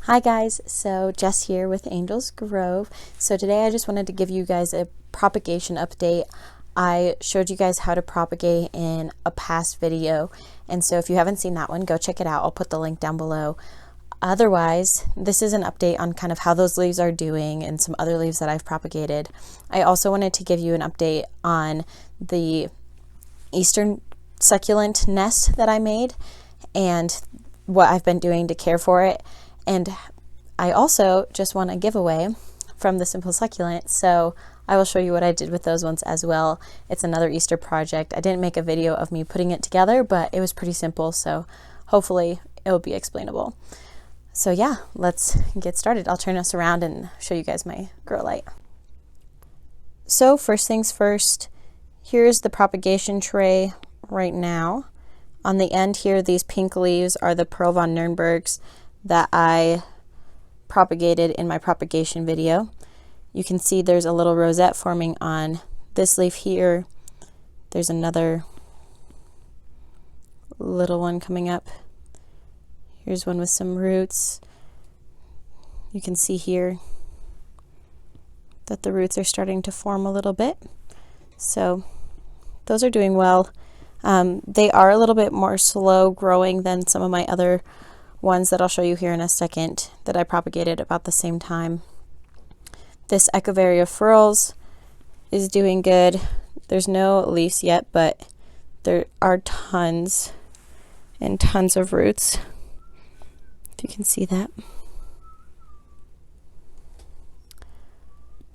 Hi guys, so Jess here with Angels Grove. So today I just wanted to give you guys a propagation update. I showed you guys how to propagate in a past video, and so if you haven't seen that one, go check it out. I'll put the link down below. Otherwise, this is an update on kind of how those leaves are doing and some other leaves that I've propagated. I also wanted to give you an update on the eastern succulent nest that I made and what I've been doing to care for it. And I also just want a giveaway from the Simple Succulent, so I will show you what I did with those ones as well. It's another Easter project. I didn't make a video of me putting it together, but it was pretty simple, so hopefully it will be explainable. So yeah, let's get started. I'll turn us around and show you guys my grow light. So first things first, here's the propagation tray right now. On the end here, these pink leaves are the Pearl von Nürnbergs that I propagated in my propagation video. You can see there's a little rosette forming on this leaf here. There's another little one coming up. Here's one with some roots. You can see here that the roots are starting to form a little bit. So those are doing well. They are a little bit more slow growing than some of my other ones that I'll show you here in a second that I propagated about the same time. This Echeveria furls is doing good. There's no leaves yet, but there are tons and tons of roots. If you can see that.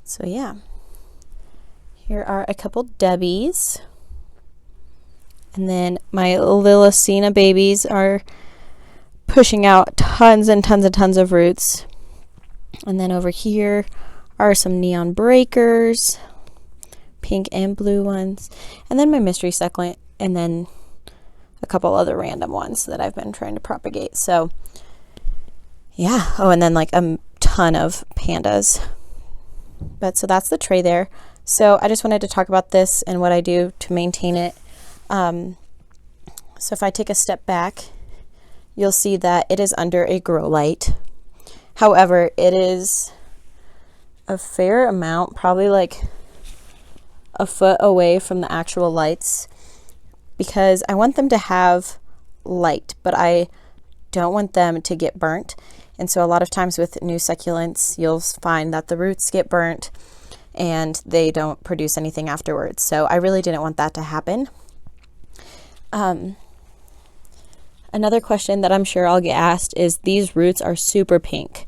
So yeah, here are a couple Debbies. And then my Lilacina babies are pushing out tons and tons and tons of roots. And then over here are some neon breakers, pink and blue ones, and then my mystery succulent, and then a couple other random ones that I've been trying to propagate. So yeah, oh, and then like a ton of pandas. But so that's the tray there. So I just wanted to talk about this and what I do to maintain it. So if I take a step back, you'll see that it is under a grow light. However, it is a fair amount, probably like a foot away from the actual lights, because I want them to have light, but I don't want them to get burnt. And so a lot of times with new succulents, you'll find that the roots get burnt and they don't produce anything afterwards. So I really didn't want that to happen. Another question that I'm sure I'll get asked is these roots are super pink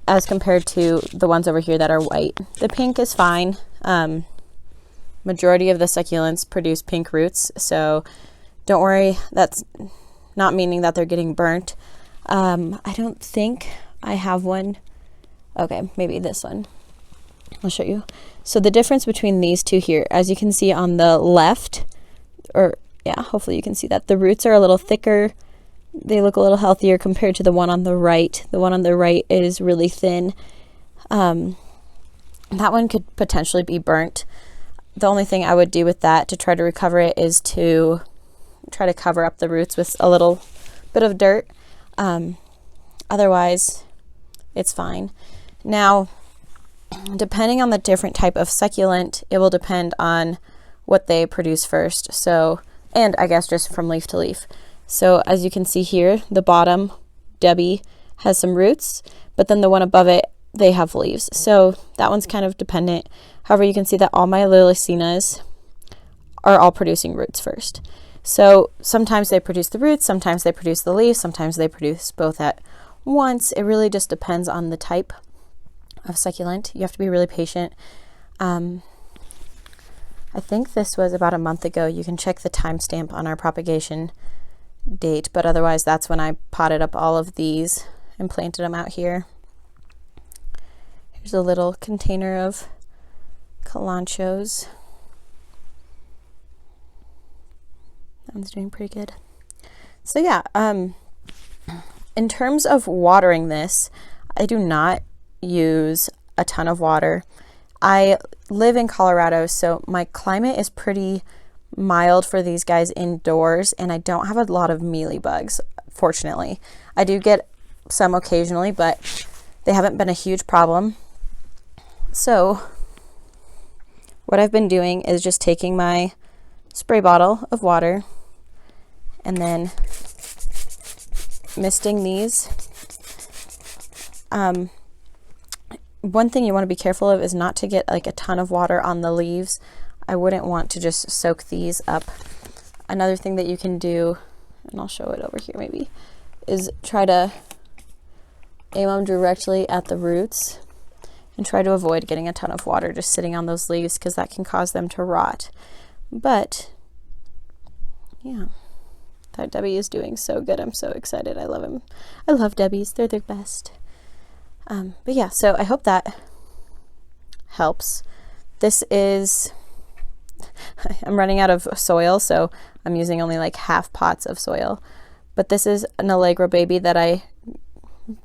as compared to the ones over here that are white. The pink is fine. Majority of the succulents produce pink roots, so don't worry, that's not meaning that they're getting burnt. I don't think I have one. Okay, maybe this one. I'll show you. So the difference between these two here, as you can see on the left, or yeah, hopefully you can see that the roots are a little thicker. They look a little healthier compared to the one on the right. The one on the right is really thin. That one could potentially be burnt. The only thing I would do with that to try to recover it is to try to cover up the roots with a little bit of dirt. Otherwise, it's fine. Now, depending on the different type of succulent, it will depend on what they produce first. So, and I guess just from leaf to leaf. So as you can see here, the bottom Debbie has some roots, but then the one above it, they have leaves. So that one's kind of dependent. However, you can see that all my Liliacenas are all producing roots first. So sometimes they produce the roots, sometimes they produce the leaves, sometimes they produce both at once. It really just depends on the type of succulent. You have to be really patient. I think this was about a month ago. You can check the timestamp on our propagation date, but otherwise that's when I potted up all of these and planted them out here. Here's a little container of calanchos. That one's doing pretty good. So yeah, in terms of watering this, I do not use a ton of water. I live in Colorado, so my climate is pretty mild for these guys indoors, and I don't have a lot of mealybugs, fortunately. I do get some occasionally, but they haven't been a huge problem. So what I've been doing is just taking my spray bottle of water and then misting these. One thing you want to be careful of is not to get like a ton of water on the leaves. I wouldn't want to just soak these up. Another thing that you can do, and I'll show it over here maybe, is try to aim them directly at the roots and try to avoid getting a ton of water just sitting on those leaves, because that can cause them to rot. But yeah, that Debbie is doing so good. I'm so excited. I love him. I love Debbies. They're the best. But yeah, so I hope that helps. This is, I'm running out of soil, so I'm using only like half pots of soil. But this is an Allegro baby that I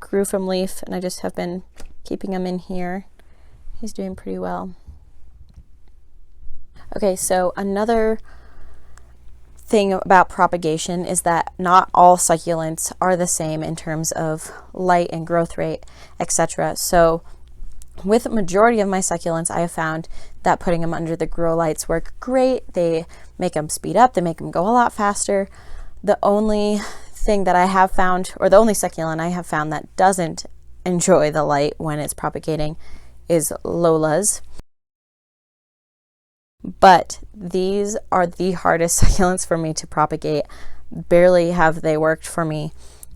grew from leaf, and I just have been keeping him in here. He's doing pretty well. Okay, so another thing about propagation is that not all succulents are the same in terms of light and growth rate, etc. So with the majority of my succulents, I have found that putting them under the grow lights work great. They make them speed up, they make them go a lot faster. The only thing that I have found, or the only succulent I have found that doesn't enjoy the light when it's propagating, is Lola's. But these are the hardest succulents for me to propagate. Barely have they worked for me.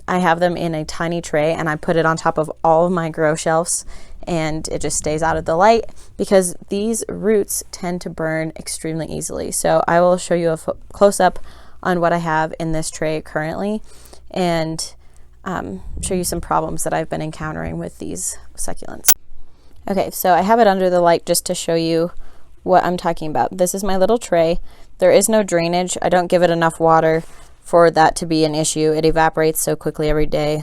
I have them in a tiny tray and I put it on top of all of my grow shelves, and it just stays out of the light because these roots tend to burn extremely easily. So I will show you a close-up on what I have in this tray currently, and show you some problems that I've been encountering with these succulents. Okay, so I have it under the light just to show you what I'm talking about. This is my little tray. There is no drainage. I don't give it enough water for that to be an issue. It evaporates so quickly every day.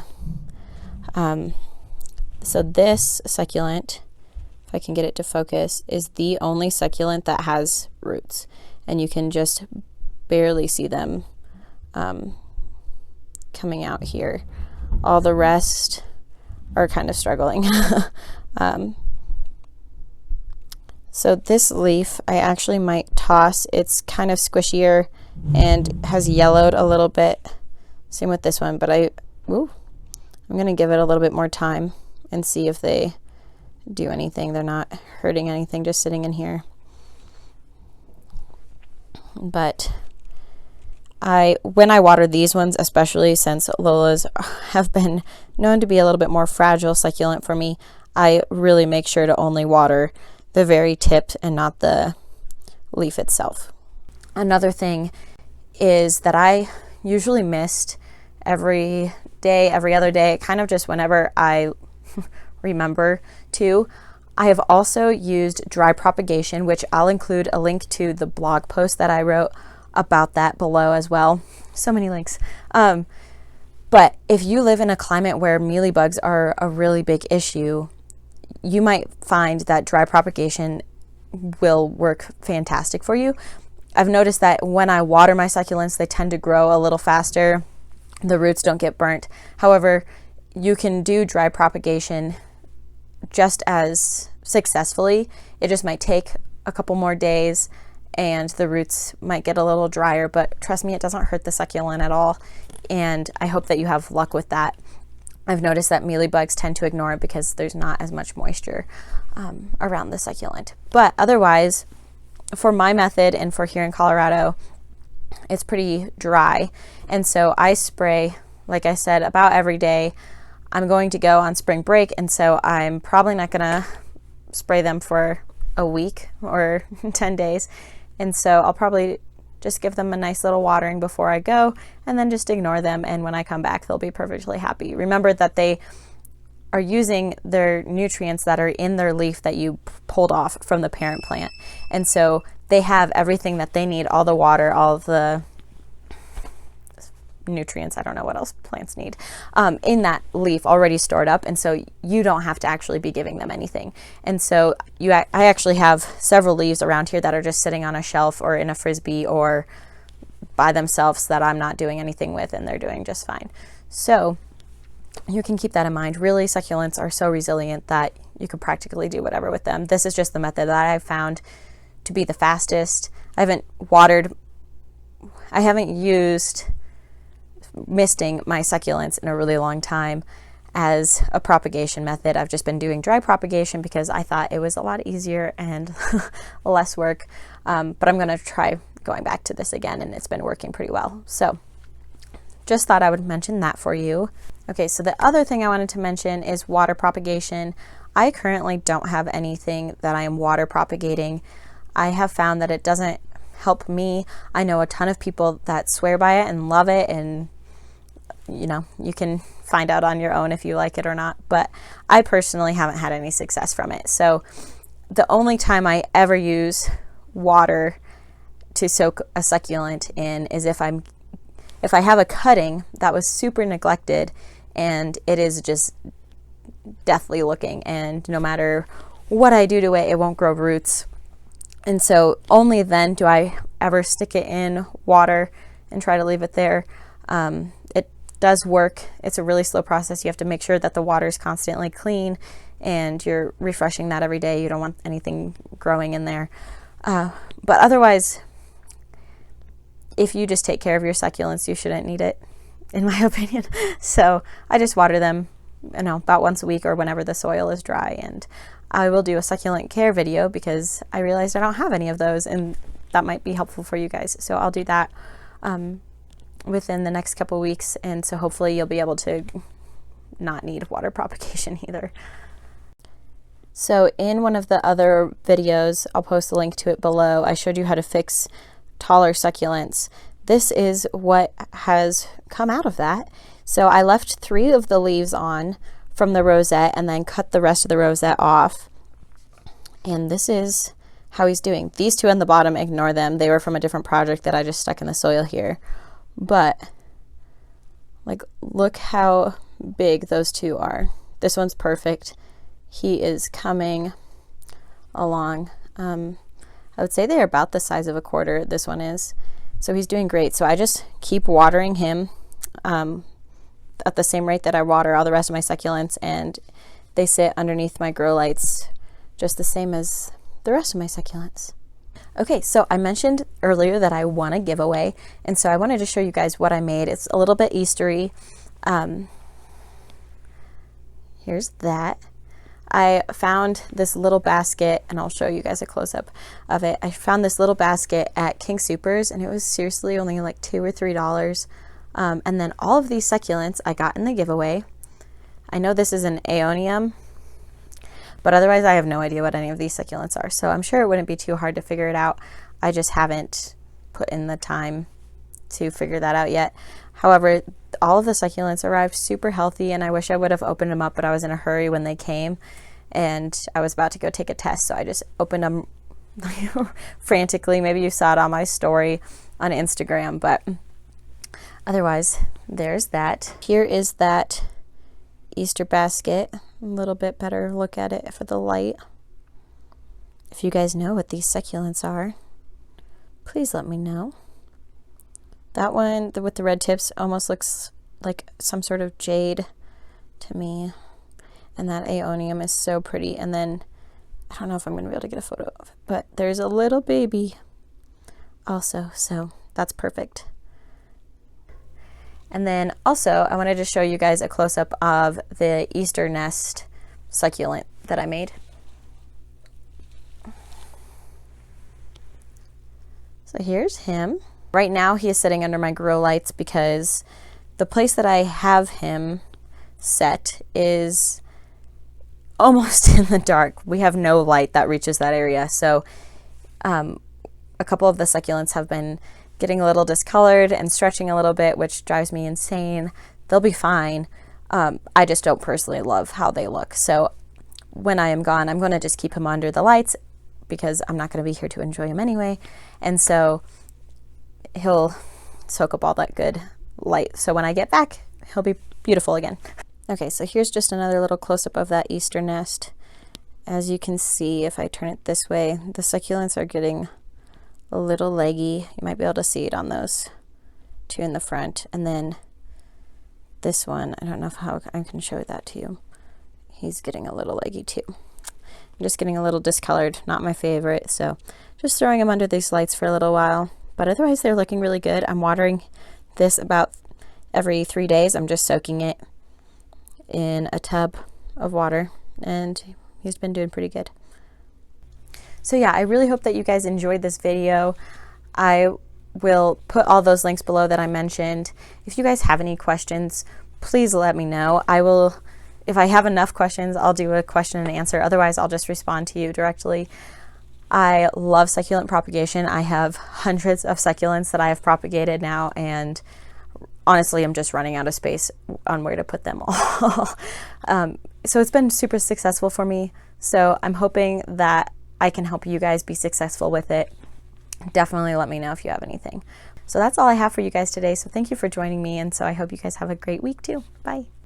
So this succulent, if I can get it to focus, is the only succulent that has roots, and you can just barely see them coming out here. All the rest are kind of struggling. So this leaf I actually might toss. It's kind of squishier and has yellowed a little bit. Same with this one, but I'm gonna give it a little bit more time and see if they do anything. They're not hurting anything, just sitting in here. But when I water these ones, especially since Lola's have been known to be a little bit more fragile succulent for me, I really make sure to only water the very tip and not the leaf itself. Another thing is that I usually mist every day, every other day, kind of just whenever I remember to. I have also used dry propagation, which I'll include a link to the blog post that I wrote about that below as well. So many links. But if you live in a climate where mealybugs are a really big issue, you might find that dry propagation will work fantastic for you. I've noticed that when I water my succulents, they tend to grow a little faster. The roots don't get burnt. However, you can do dry propagation just as successfully. It just might take a couple more days and the roots might get a little drier, but trust me, it doesn't hurt the succulent at all. And I hope that you have luck with that. I've noticed that mealybugs tend to ignore it because there's not as much moisture around the succulent. But otherwise, for my method and for here in Colorado, it's pretty dry. And so I spray, like I said, about every day. I'm going to go on spring break, and so I'm probably not gonna spray them for a week or 10 days. And so I'll probably just give them a nice little watering before I go, and then just ignore them, and when I come back they'll be perfectly happy. Remember that they are using their nutrients that are in their leaf that you pulled off from the parent plant, and so they have everything that they need, all the water, all of the nutrients, I don't know what else plants need, in that leaf already stored up, and so you don't have to actually be giving them anything. And so I actually have several leaves around here that are just sitting on a shelf or in a frisbee or by themselves that I'm not doing anything with, and they're doing just fine. So you can keep that in mind. Really, succulents are so resilient that you could practically do whatever with them. This is just the method that I've found to be the fastest. I haven't used misting my succulents in a really long time as a propagation method. I've just been doing dry propagation because I thought it was a lot easier and less work. But I'm going to try going back to this again, and it's been working pretty well. So just thought I would mention that for you. Okay, so the other thing I wanted to mention is water propagation. I currently don't have anything that I am water propagating. I have found that it doesn't help me. I know a ton of people that swear by it and love it, and you know, you can find out on your own if you like it or not, but I personally haven't had any success from it. So the only time I ever use water to soak a succulent in is if I have a cutting that was super neglected and it is just deathly looking, and no matter what I do to it, it won't grow roots. And so only then do I ever stick it in water and try to leave it there. It does work. It's a really slow process. You have to make sure that the water is constantly clean and you're refreshing that every day. You don't want anything growing in there. But otherwise, if you just take care of your succulents, you shouldn't need it, in my opinion. So I just water them, you know, about once a week or whenever the soil is dry. And I will do a succulent care video because I realized I don't have any of those, and that might be helpful for you guys. So I'll do that within the next couple weeks, and so hopefully you'll be able to not need water propagation either. So in one of the other videos, I'll post a link to it below, I showed you how to fix taller succulents. This is what has come out of that. So I left 3 of the leaves on from the rosette and then cut the rest of the rosette off. And this is how he's doing. These 2 on the bottom, ignore them. They were from a different project that I just stuck in the soil here. But like, look how big those 2 are. This one's perfect. He is coming along. I would say they're about the size of a quarter, this one is. So he's doing great. So I just keep watering him at the same rate that I water all the rest of my succulents, and they sit underneath my grow lights just the same as the rest of my succulents. Okay, so I mentioned earlier that I won a giveaway, and so I wanted to show you guys what I made. It's a little bit Eastery. Here's that. I found this little basket, and I'll show you guys a close-up of it. I found this little basket at King Soopers, and it was seriously only like $2 or $3. And then all of these succulents I got in the giveaway. I know this is an aeonium, but otherwise I have no idea what any of these succulents are. So I'm sure it wouldn't be too hard to figure it out. I just haven't put in the time to figure that out yet. However, all of the succulents arrived super healthy, and I wish I would have opened them up, but I was in a hurry when they came and I was about to go take a test. So I just opened them frantically. Maybe you saw it on my story on Instagram, but otherwise there's that. Here is that Easter basket. A little bit better look at it for the light. If you guys know what these succulents are, please let me know. That one with the red tips almost looks like some sort of jade to me. And that aeonium is so pretty. And then, I don't know if I'm going to be able to get a photo of it, but there's a little baby also, so that's perfect. And then also, I wanted to show you guys a close-up of the Easter nest succulent that I made. So here's him. Right now he is sitting under my grow lights because the place that I have him set is almost in the dark. We have no light that reaches that area. So a couple of the succulents have been getting a little discolored and stretching a little bit, which drives me insane. They'll be fine. I just don't personally love how they look. So when I am gone, I'm going to just keep him under the lights because I'm not going to be here to enjoy him anyway. And so he'll soak up all that good light. So when I get back, he'll be beautiful again. Okay, so here's just another little close-up of that Easter nest. As you can see, if I turn it this way, the succulents are getting a little leggy. You might be able to see it on those 2 in the front. And then this one, I don't know how I can show that to you. He's getting a little leggy too. I'm just getting a little discolored, not my favorite, so just throwing them under these lights for a little while. But otherwise they're looking really good. I'm watering this about every 3 days. I'm just soaking it in a tub of water, and he's been doing pretty good. So yeah, I really hope that you guys enjoyed this video. I will put all those links below that I mentioned. If you guys have any questions, please let me know. I will, if I have enough questions, I'll do a question and answer. Otherwise, I'll just respond to you directly. I love succulent propagation. I have hundreds of succulents that I have propagated now, and honestly, I'm just running out of space on where to put them all. So it's been super successful for me. So I'm hoping that I can help you guys be successful with it. Definitely let me know if you have anything. So that's all I have for you guys today. So thank you for joining me. And so I hope you guys have a great week too. Bye.